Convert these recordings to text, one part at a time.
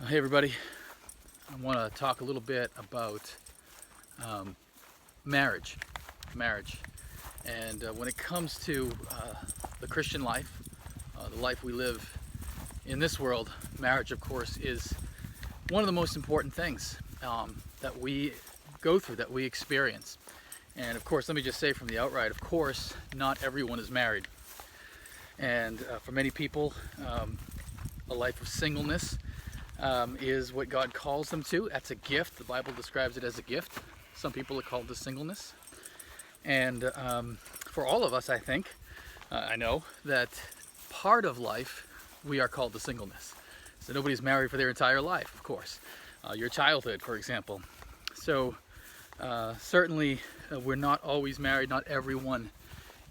Hey everybody, I want to talk a little bit about marriage. And when it comes to the Christian life, the life we live in this world, marriage, of course, is one of the most important things that we go through, that we experience. And of course, let me just say from the outright, of course, not everyone is married. And for many people, a life of singleness is what God calls them to. That's a gift. The Bible describes it as a gift. Some people are called to singleness. And for all of us, I think, I know that part of life we are called to singleness. So nobody's married for their entire life, of course. Your childhood, for example. So certainly we're not always married. Not everyone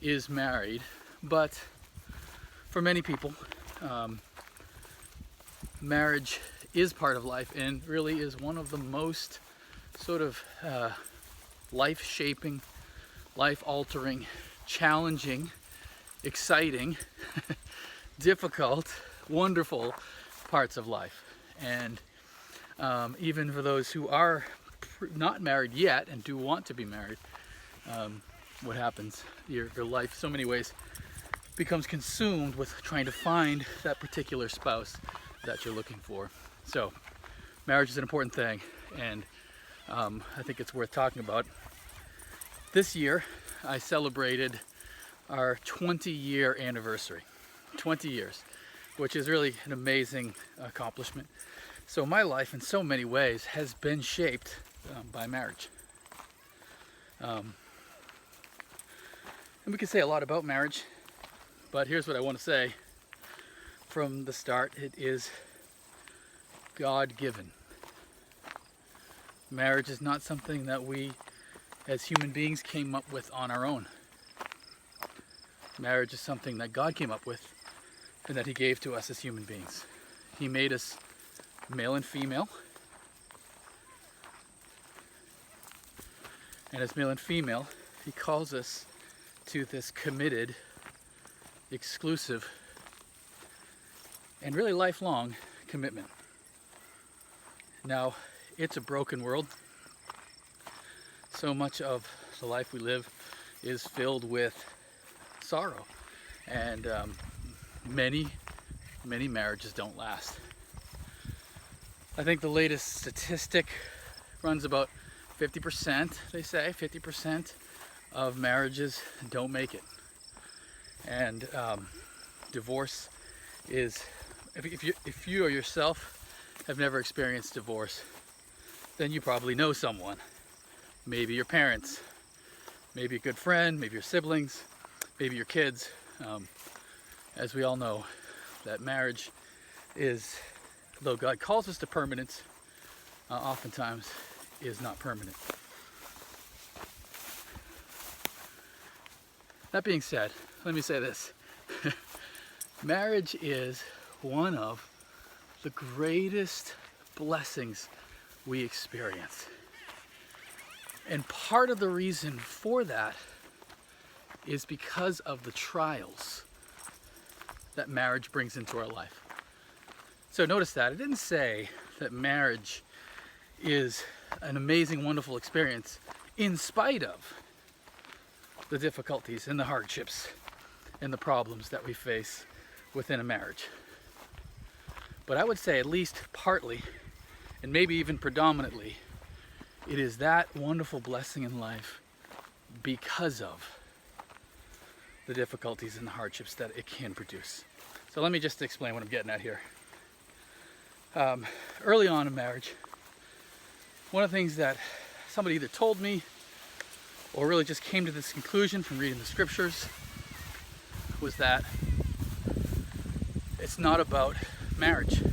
is married. But for many people, marriage is part of life and really is one of the most sort of life-shaping, life-altering, challenging, exciting, difficult, wonderful parts of life. And even for those who are not married yet and do want to be married, what happens? Your life, so many ways, becomes consumed with trying to find that particular spouse that you're looking for. So marriage is an important thing, and I think it's worth talking about. This year I celebrated our 20-year anniversary. 20 years, which is really an amazing accomplishment. So my life in so many ways has been shaped by marriage. And we can say a lot about marriage, but here's what I want to say from the start. It is God-given. Marriage is not something that we as human beings came up with on our own. Marriage is something that God came up with and that He gave to us as human beings. He made us male and female. And as male and female, He calls us to this committed, exclusive, and really lifelong commitment. Now, it's a broken world. So much of the life we live is filled with sorrow, and many marriages don't last. I think the latest statistic runs about 50%, they say, 50% of marriages don't make it. And divorce is, if you or yourself have never experienced divorce, then you probably know someone. Maybe your parents, maybe a good friend, maybe your siblings, maybe your kids. As we all know, that marriage is, though God calls us to permanence, oftentimes is not permanent. That being said, let me say this. Marriage is one of the greatest blessings we experience. And part of the reason for that is because of the trials that marriage brings into our life. So notice that. It didn't say that marriage is an amazing, wonderful experience in spite of the difficulties and the hardships and the problems that we face within a marriage. But I would say at least partly, and maybe even predominantly, it is that wonderful blessing in life because of the difficulties and the hardships that it can produce. So let me just explain what I'm getting at here. Early on in marriage, one of the things that somebody either told me or really just came to this conclusion from reading the scriptures was that it's not about marriage.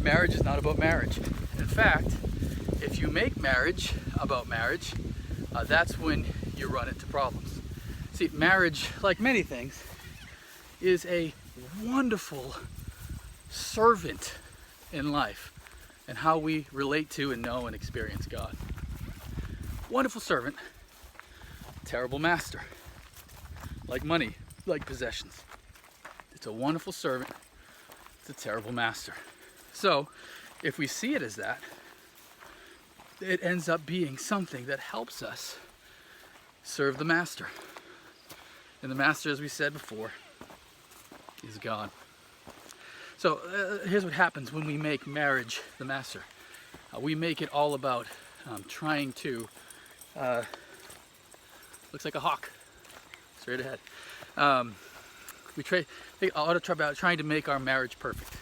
Marriage is not about marriage. In fact, if you make marriage about marriage, that's when you run into problems. See, marriage, like many things, is a wonderful servant in life and how we relate to and know and experience God. Wonderful servant, terrible master. Like money, like possessions. It's a wonderful servant, it's a terrible master. So if we see it as that, it ends up being something that helps us serve the master. And the master, as we said before, is God. So here's what happens when we make marriage the master. We make it all about trying to, looks like a hawk, straight ahead. We try about trying to make our marriage perfect,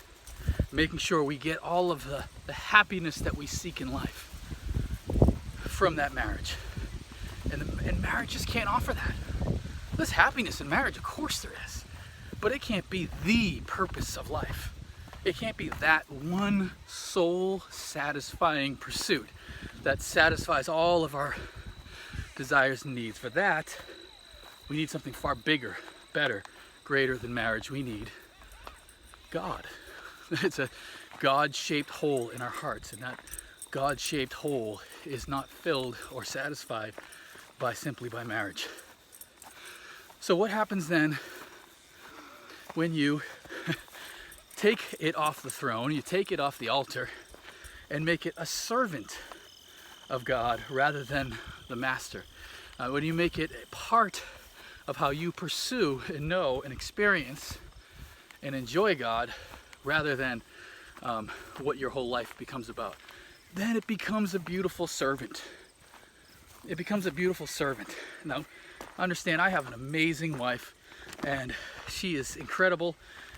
making sure we get all of the happiness that we seek in life from that marriage. And marriage just can't offer that. There's happiness in marriage, of course there is, but it can't be the purpose of life. It can't be that one soul satisfying pursuit that satisfies all of our desires and needs. For that, we need something far bigger, better, greater than marriage. We need God. It's a God-shaped hole in our hearts, and that God-shaped hole is not filled or satisfied simply by marriage. So what happens then when you take it off the throne, you take it off the altar, and make it a servant of God rather than the master? When you make it a part of how you pursue and know and experience and enjoy God rather than what your whole life becomes about, then it becomes a beautiful servant. It becomes a beautiful servant. Now, understand, I have an amazing wife, and she is incredible,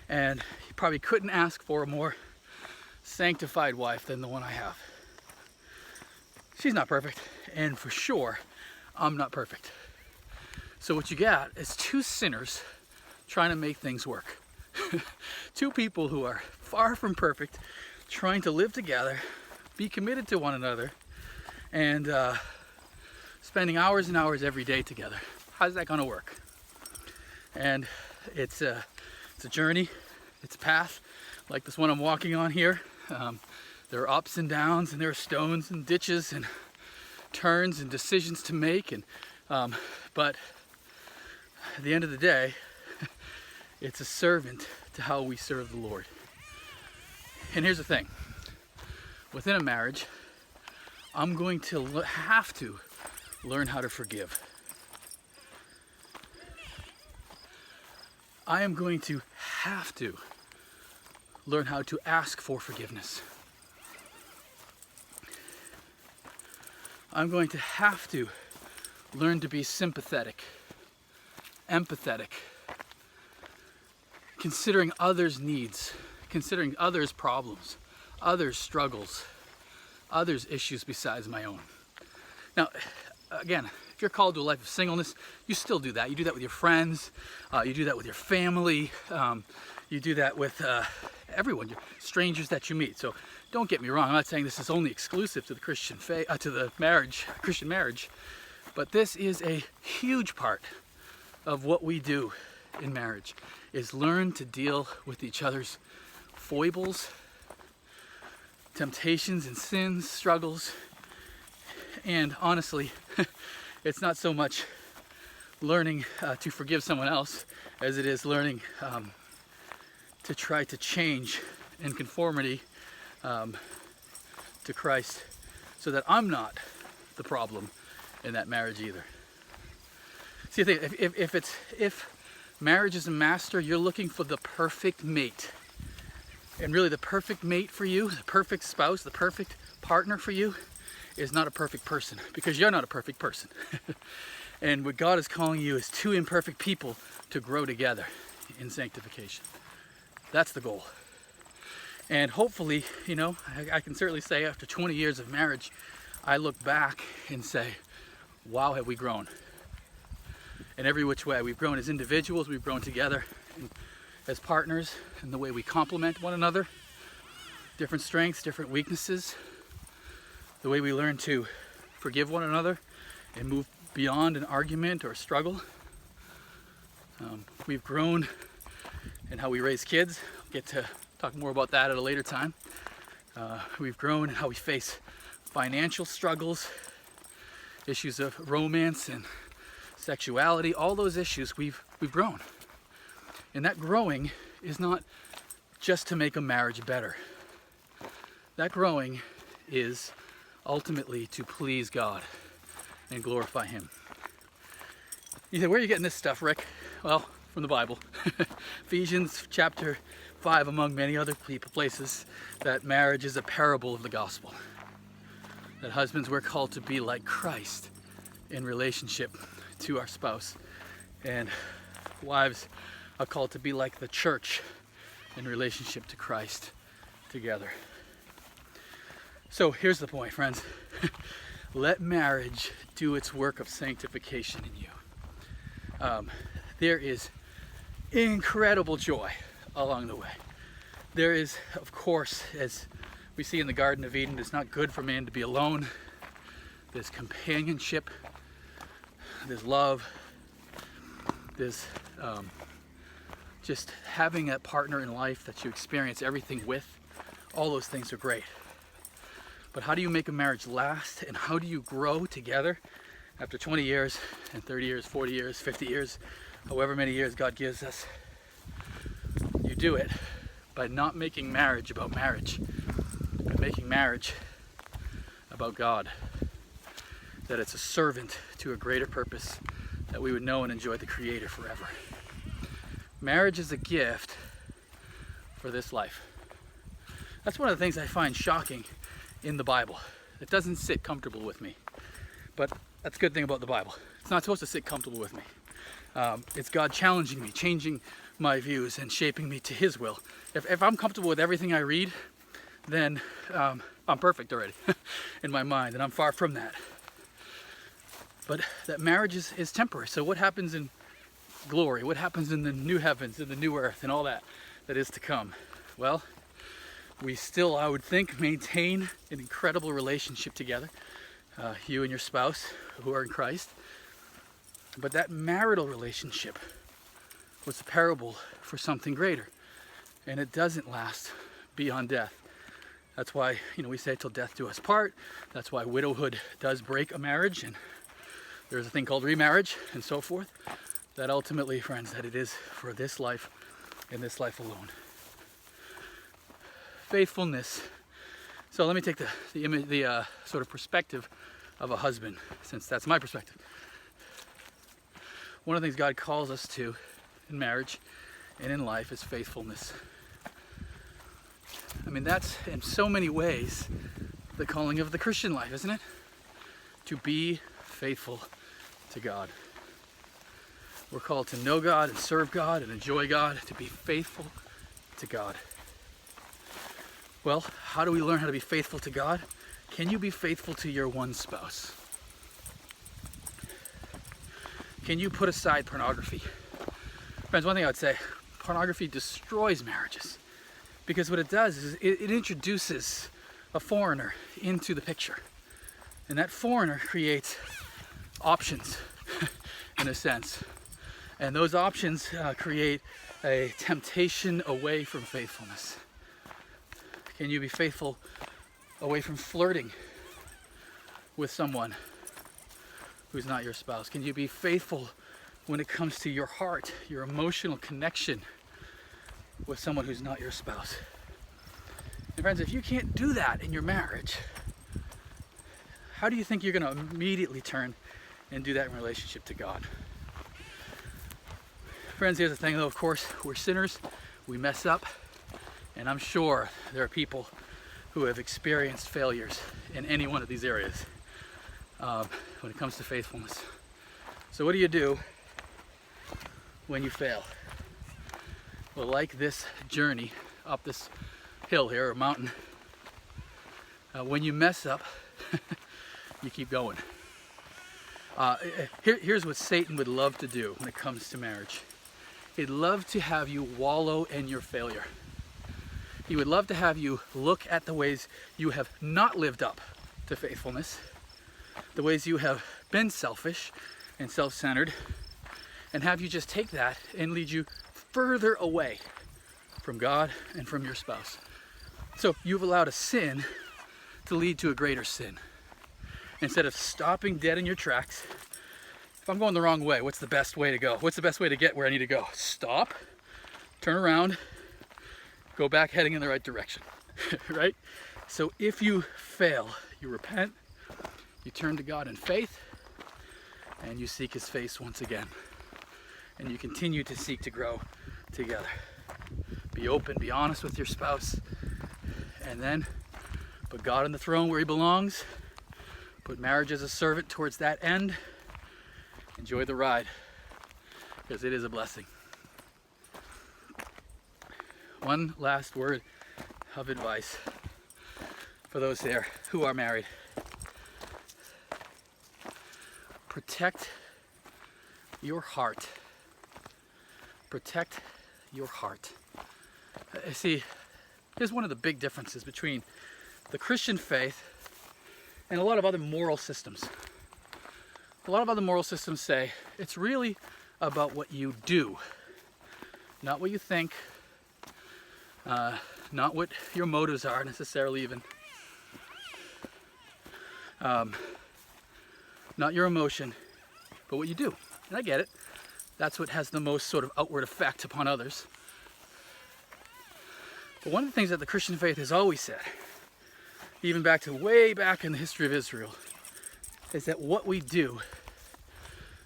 and you probably couldn't ask for a more sanctified wife than the one I have. She's not perfect, and for sure, I'm not perfect. So what you got is two sinners trying to make things work. Two people who are far from perfect, trying to live together, be committed to one another, and spending hours and hours every day together. How's that going to work? And it's a journey, it's a path like this one I'm walking on here. There are ups and downs, and there are stones and ditches and turns and decisions to make, and but at the end of the day, it's a servant to how we serve the Lord. And here's the thing. Within a marriage, I'm going to have to learn how to forgive. I am going to have to learn how to ask for forgiveness. I'm going to have to learn to be sympathetic, empathetic, considering others' needs, considering others' problems, others' struggles, others' issues besides my own. Now, again, if you're called to a life of singleness, you still do that. You do that with your friends, you do that with your family, you do that with everyone, strangers that you meet. So don't get me wrong, I'm not saying this is only exclusive to the Christian Christian marriage, but this is a huge part of what we do in marriage, is learn to deal with each other's foibles, temptations and sins, struggles. And honestly, it's not so much learning to forgive someone else as it is learning to try to change in conformity to Christ, so that I'm not the problem in that marriage either. See, I think if marriage is a master, you're looking for the perfect mate. And really the perfect mate for you, the perfect spouse, the perfect partner for you is not a perfect person, because you're not a perfect person. And what God is calling you is two imperfect people to grow together in sanctification. That's the goal. And hopefully, I can certainly say after 20 years of marriage, I look back and say, wow, have we grown. In every which way. We've grown as individuals, we've grown together as partners, in the way we complement one another, different strengths, different weaknesses, the way we learn to forgive one another and move beyond an argument or a struggle. We've grown in how we raise kids. I'll get to talk more about that at a later time. We've grown in how we face financial struggles, issues of romance and sexuality, all those issues we've grown. And that growing is not just to make a marriage better. That growing is ultimately to please God and glorify Him. You say, where are you getting this stuff, Rick? Well, from the Bible. Ephesians chapter 5, among many other places, that marriage is a parable of the gospel. That husbands, we're called to be like Christ in relationship to our spouse. And wives are called to be like the church in relationship to Christ together. So here's the point, friends. Let marriage do its work of sanctification in you. There is incredible joy along the way. There is, of course, as we see in the Garden of Eden, it's not good for man to be alone. There's companionship, there's love, there's just having a partner in life that you experience everything with. All those things are great. But how do you make a marriage last, and how do you grow together after 20 years and 30 years, 40 years, 50 years, however many years God gives us? You do it by not making marriage about marriage, but making marriage about God. That it's a servant to a greater purpose, that we would know and enjoy the Creator forever. Marriage is a gift for this life. That's one of the things I find shocking in the Bible. It doesn't sit comfortable with me. But that's a good thing about the Bible. It's not supposed to sit comfortable with me. It's God challenging me, changing my views, and shaping me to His will. If I'm comfortable with everything I read, then I'm perfect already in my mind, and I'm far from that. But that marriage is temporary. So what happens in glory? What happens in the new heavens, in the new earth, and all that is to come? Well, we still, I would think, maintain an incredible relationship together, you and your spouse who are in Christ. But that marital relationship was a parable for something greater, and it doesn't last beyond death. That's why, we say till death do us part. That's why widowhood does break a marriage, and there's a thing called remarriage and so forth. That ultimately, friends, that it is for this life and this life alone. Faithfulness. So let me take the sort of perspective of a husband, since that's my perspective. One of the things God calls us to in marriage and in life is faithfulness. I mean, that's in so many ways the calling of the Christian life, isn't it? To be faithful to God. We're called to know God and serve God and enjoy God, to be faithful to God. Well, how do we learn how to be faithful to God? Can you be faithful to your one spouse? Can you put aside pornography? Friends, one thing I would say, pornography destroys marriages. Because what it does is it introduces a foreigner into the picture. And that foreigner creates options, in a sense. And those options create a temptation away from faithfulness. Can you be faithful away from flirting with someone who's not your spouse? Can you be faithful when it comes to your heart, your emotional connection with someone who's not your spouse? And friends, if you can't do that in your marriage, how do you think you're going to immediately turn and do that in relationship to God? Friends, here's the thing though, of course, we're sinners, we mess up, and I'm sure there are people who have experienced failures in any one of these areas when it comes to faithfulness. So what do you do when you fail? Well, like this journey up this hill here, or mountain, when you mess up, you keep going. Here's what Satan would love to do when it comes to marriage. He'd love to have you wallow in your failure. He would love to have you look at the ways you have not lived up to faithfulness, the ways you have been selfish and self-centered, and have you just take that and lead you further away from God and from your spouse. So you've allowed a sin to lead to a greater sin. Instead of stopping dead in your tracks, if I'm going the wrong way, what's the best way to go? What's the best way to get where I need to go? Stop, turn around, go back heading in the right direction, right? So if you fail, you repent, you turn to God in faith, and you seek his face once again. And you continue to seek to grow together. Be open, be honest with your spouse, and then put God on the throne where he belongs. Put marriage as a servant towards that end. Enjoy the ride, because it is a blessing. One last word of advice for those there who are married. Protect your heart. Protect your heart. See, here's one of the big differences between the Christian faith and a lot of other moral systems. A lot of other moral systems say it's really about what you do, not what you think, not what your motives are necessarily even, not your emotion, but what you do. And I get it. That's what has the most sort of outward effect upon others. But one of the things that the Christian faith has always said, even way back in the history of Israel, is that what we do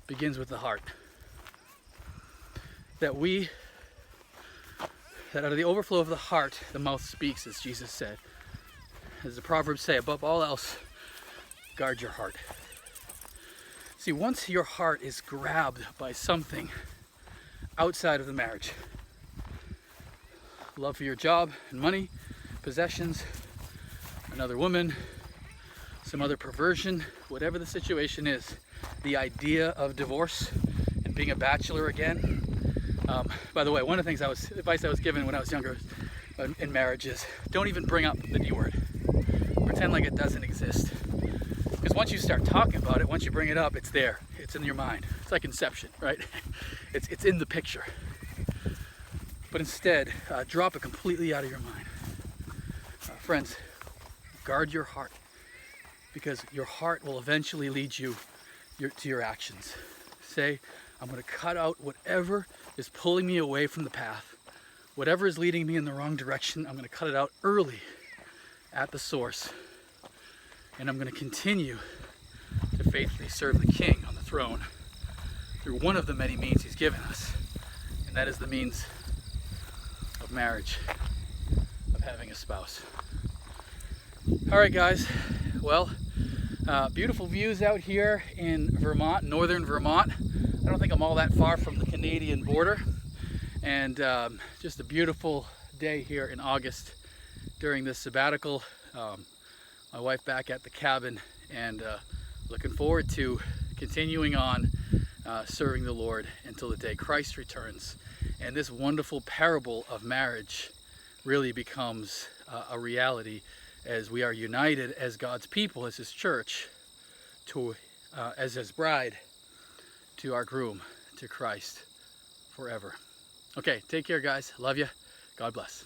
begins with the heart. That out of the overflow of the heart, the mouth speaks, as Jesus said. As the Proverbs say, above all else, guard your heart. See, once your heart is grabbed by something outside of the marriage, love for your job and money, possessions, another woman, some other perversion, whatever the situation is, the idea of divorce and being a bachelor again. By the way, one of the advice I was given when I was younger in marriage is don't even bring up the D word. Pretend like it doesn't exist. Because once you start talking about it, once you bring it up, it's there. It's in your mind. It's like Inception, right? It's in the picture. But instead, drop it completely out of your mind. Friends, guard your heart, because your heart will eventually lead you to your actions. Say, I'm going to cut out whatever is pulling me away from the path. Whatever is leading me in the wrong direction, I'm going to cut it out early at the source. And I'm going to continue to faithfully serve the King on the throne through one of the many means he's given us. And that is the means of marriage, of having a spouse. All right, guys. Well, beautiful views out here in Vermont, northern Vermont. I don't think I'm all that far from the Canadian border. And just a beautiful day here in August during this sabbatical. My wife back at the cabin, and looking forward to continuing on serving the Lord until the day Christ returns. And this wonderful parable of marriage really becomes a reality as we are united as God's people, as his church, as his bride, to our groom, to Christ forever. Okay, take care, guys. Love you. God bless.